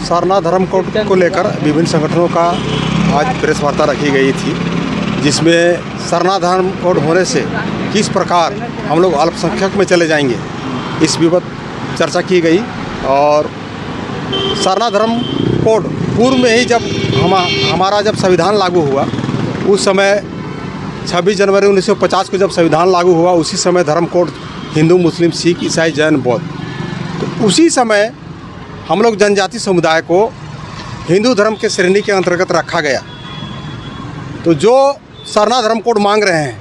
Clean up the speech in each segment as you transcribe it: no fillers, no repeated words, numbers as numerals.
सरना धर्म कोड को लेकर विभिन्न संगठनों का आज प्रेस वार्ता रखी गई थी, जिसमें सरना धर्म कोड होने से किस प्रकार हम लोग अल्पसंख्यक में चले जाएंगे, इस विवत चर्चा की गई। और सरना धर्म कोड पूर्व में ही जब हमारा जब संविधान लागू हुआ, उस समय 26 जनवरी 1950 को जब संविधान लागू हुआ, उसी समय धर्म कोड हिंदू, मुस्लिम, सिख, ईसाई, जैन, बौद्ध, तो उसी समय हम लोग जनजाति समुदाय को हिंदू धर्म के श्रेणी के अंतर्गत रखा गया। तो जो सरना धर्म कोड मांग रहे हैं,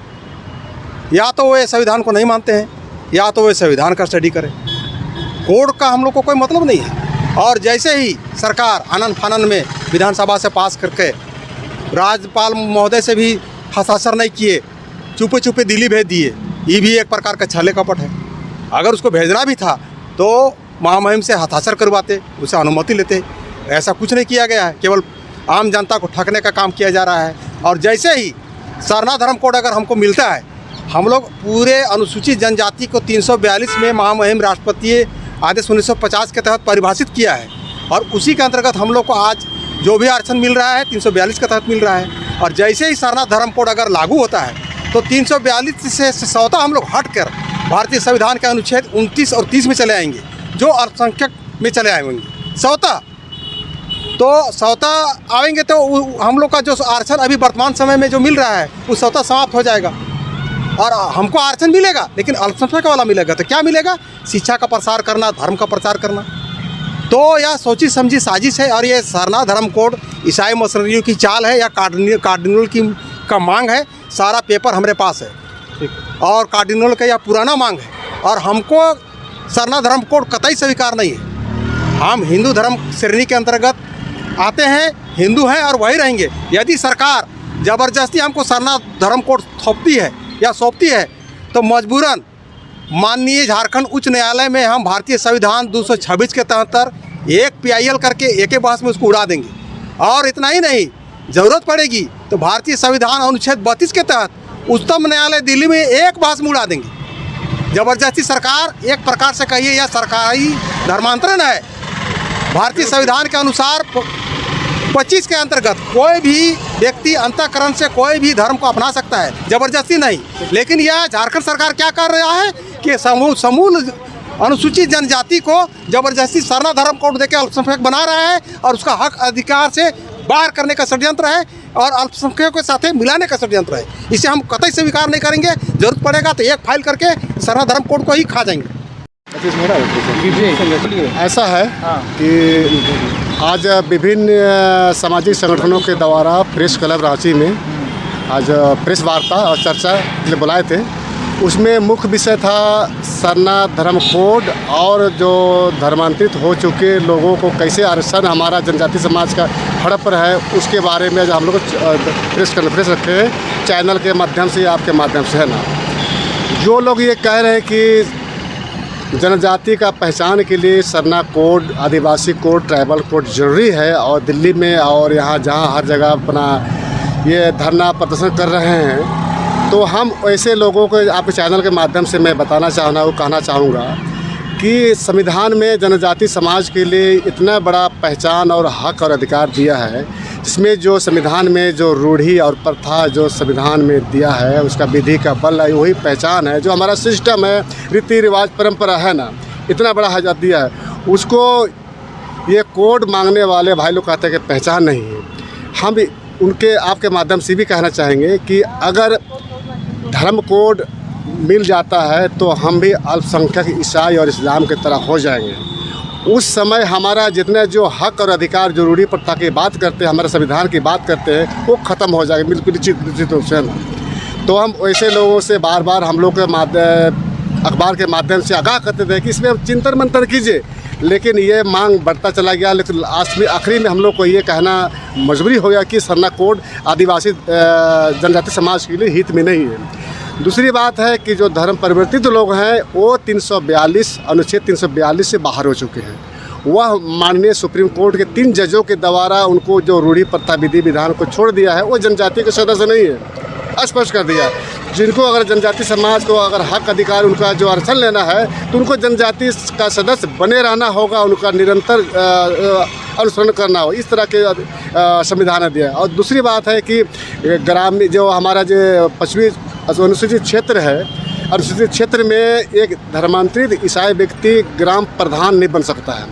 या तो वे संविधान को नहीं मानते हैं, या तो वे संविधान का स्टडी करें। कोड का हम लोग को कोई मतलब नहीं है। और जैसे ही सरकार आनन फानन में विधानसभा से पास करके राज्यपाल महोदय से भी हस्ताक्षर नहीं किए, चुपे चुपे दिल्ली भेज दिए, ये भी एक प्रकार का छले कपट है। अगर उसको भेजना भी था तो महामहिम से हस्ताक्षर करवाते, उसे अनुमति लेते। ऐसा कुछ नहीं किया गया है, केवल आम जनता को ठगने का काम किया जा रहा है। और जैसे ही सरना धर्म कोड अगर हमको मिलता है, हम लोग पूरे अनुसूचित जनजाति को 342 में महामहिम राष्ट्रपति आदेश 1950 के तहत परिभाषित किया है, और उसी के अंतर्गत हम लोग को आज जो भी आरक्षण मिल रहा है 342 के तहत मिल रहा है। और जैसे ही सरना धर्म कोड अगर लागू होता है तो 342 से स्वतः हम लोग हटकर भारतीय संविधान के अनुच्छेद 29 और 30 में चले आएंगे, जो अल्पसंख्यक में चले आएंगे स्वतः। तो स्वतः आएंगे तो हम लोग का जो आरक्षण अभी वर्तमान समय में जो मिल रहा है वो स्वतः समाप्त हो जाएगा, और हमको आरक्षण मिलेगा, लेकिन अल्पसंख्यक वाला मिलेगा। तो क्या मिलेगा? शिक्षा का प्रसार करना, धर्म का प्रचार करना। तो यह सोची समझी साजिश है। और ये सरना धर्म कोड ईसाई मिशनरियों की चाल है या कार्डिनल की का मांग है। सारा पेपर हमारे पास है, और कार्डिनल का यह पुराना मांग है, और हमको सरना धर्म कोड कतई स्वीकार नहीं है। हम हिंदू धर्म श्रेणी के अंतर्गत आते हैं, हिंदू हैं और वही रहेंगे। यदि सरकार ज़बरदस्ती हमको सरना धर्म कोड थोपती है या सौंपती है, तो मजबूरन माननीय झारखंड उच्च न्यायालय में हम भारतीय संविधान 226 के तहत एक PIL करके एक बहस में उसको उड़ा देंगे। और इतना ही नहीं, ज़रूरत पड़ेगी तो भारतीय संविधान अनुच्छेद 32 के तहत उच्चतम न्यायालय दिल्ली में एक बहस में उड़ा देंगे। ज़बरदस्ती सरकार एक प्रकार से कहिए यह सरकारी धर्मांतरण है। भारतीय संविधान के अनुसार 25 के अंतर्गत कोई भी व्यक्ति अंतःकरण से कोई भी धर्म को अपना सकता है, ज़बरदस्ती नहीं। लेकिन यह झारखंड सरकार क्या कर रहा है कि समूल अनुसूचित जनजाति को ज़बरदस्ती सरना धर्म कोड देकर अल्पसंख्यक बना रहा है, और उसका हक अधिकार से बाहर करने का षड्यंत्र है, और अल्पसंख्यकों के साथ मिलाने का षड्यंत्र है। इसे हम कतई स्वीकार नहीं करेंगे। जरूरत पड़ेगा तो एक फाइल करके सरना धर्म कोड को ही खा जाएंगे। ऐसा है कि आज विभिन्न सामाजिक संगठनों के द्वारा प्रेस क्लब रांची में आज प्रेस वार्ता और चर्चा के लिए बुलाए थे। उसमें मुख्य विषय था सरना धर्म कोड, और जो धर्मांतरित हो चुके लोगों को कैसे आरक्षण हमारा जनजाति समाज का हड़प है, उसके बारे में हम लोग प्रेस कॉन्फ्रेंस रखे हैं, चैनल के माध्यम से, आपके माध्यम से, है ना। जो लोग ये कह रहे हैं कि जनजाति का पहचान के लिए सरना कोड, आदिवासी कोड, ट्राइबल कोड ज़रूरी है, और दिल्ली में और यहाँ जहाँ हर जगह अपना ये धरना प्रदर्शन कर रहे हैं, तो हम ऐसे लोगों को आपके चैनल के माध्यम से मैं कहना चाहूँगा कि संविधान में जनजाति समाज के लिए इतना बड़ा पहचान और हक और अधिकार दिया है, जिसमें जो संविधान में जो रूढ़ी और प्रथा जो संविधान में दिया है, उसका विधि का बल है, वही पहचान है। जो हमारा सिस्टम है, रीति रिवाज, परंपरा है ना, इतना बड़ा हक दिया है, उसको ये कोड मांगने वाले भाई लोग कहते हैं कि पहचान नहीं है। हम उनके आपके माध्यम से भी कहना चाहेंगे कि अगर धर्म कोड मिल जाता है तो हम भी अल्पसंख्यक ईसाई और इस्लाम की तरह हो जाएंगे। उस समय हमारा जितने जो हक और अधिकार जो रूढ़ी प्रथा की बात करते हैं, हमारे संविधान की बात करते हैं, वो ख़त्म हो जाएगा बिल्कुल निश्चित रूप से। तो हम ऐसे लोगों से बार बार हम लोग के अखबार के माध्यम से आगाह करते थे कि इसमें चिंतन मंथन कीजिए, लेकिन ये मांग बढ़ता चला गया। लेकिन आखिरी में हम लोग को ये कहना मजबूरी हो गया कि सरना कोड आदिवासी जनजाति समाज के लिए हित में नहीं है। दूसरी बात है कि जो धर्म परिवर्तित लोग हैं वो 342 अनुच्छेद 342 से बाहर हो चुके हैं। वह माननीय सुप्रीम कोर्ट के 3 जजों के द्वारा उनको जो रूढ़ी प्रथा विधि विधान को छोड़ दिया है, वो जनजाति के सदस्य नहीं है, स्पष्ट कर दिया। जिनको अगर जनजाति समाज को अगर हक अधिकार उनका जो आरक्षण लेना है तो उनको जनजाति का सदस्य बने रहना होगा, उनका निरंतर अनुसरण करना हो, इस तरह के संविधान दिया। और दूसरी बात है कि ग्रामीण जो हमारा जो पश्चिमी अनुसूचित क्षेत्र है, अनुसूचित क्षेत्र में एक धर्मांतरित ईसाई व्यक्ति ग्राम प्रधान नहीं बन सकता है,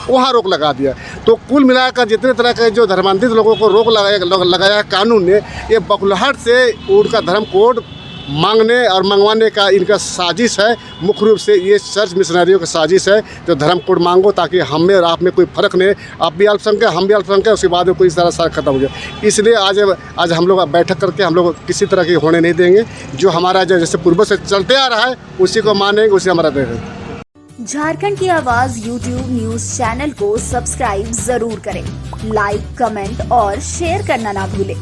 वहाँ रोक लगा दिया। तो कुल मिलाकर जितने तरह के जो धर्मांतरित लोगों को रोक लगाया कानून ने, ये बखलाहट से उनका धर्म कोड मांगने और मंगवाने का इनका साजिश है। मुख्य रूप से ये चर्च मिशनरियों का साजिश है, जो धर्म कोड मांगो ताकि हम में और आप में कोई फ़र्क नहीं, आप भी अल्पसंख्यक हम भी अल्पसंख्यक, उसके बाद में कोई सारा खत्म हो जाए। इसलिए आज हम लोग बैठक करके हम लोग किसी तरह की होने नहीं देंगे। जो हमारा जो जैसे पूर्व से चलते आ रहा है उसी को मानेंगे, उसी हमारा देंगे। झारखंड की आवाज यूट्यूब न्यूज चैनल को सब्सक्राइब जरूर करें, लाइक, कमेंट और शेयर करना ना भूलें।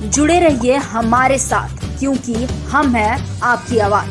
जुड़े रहिए हमारे साथ, क्योंकि हम हैं आपकी आवाज।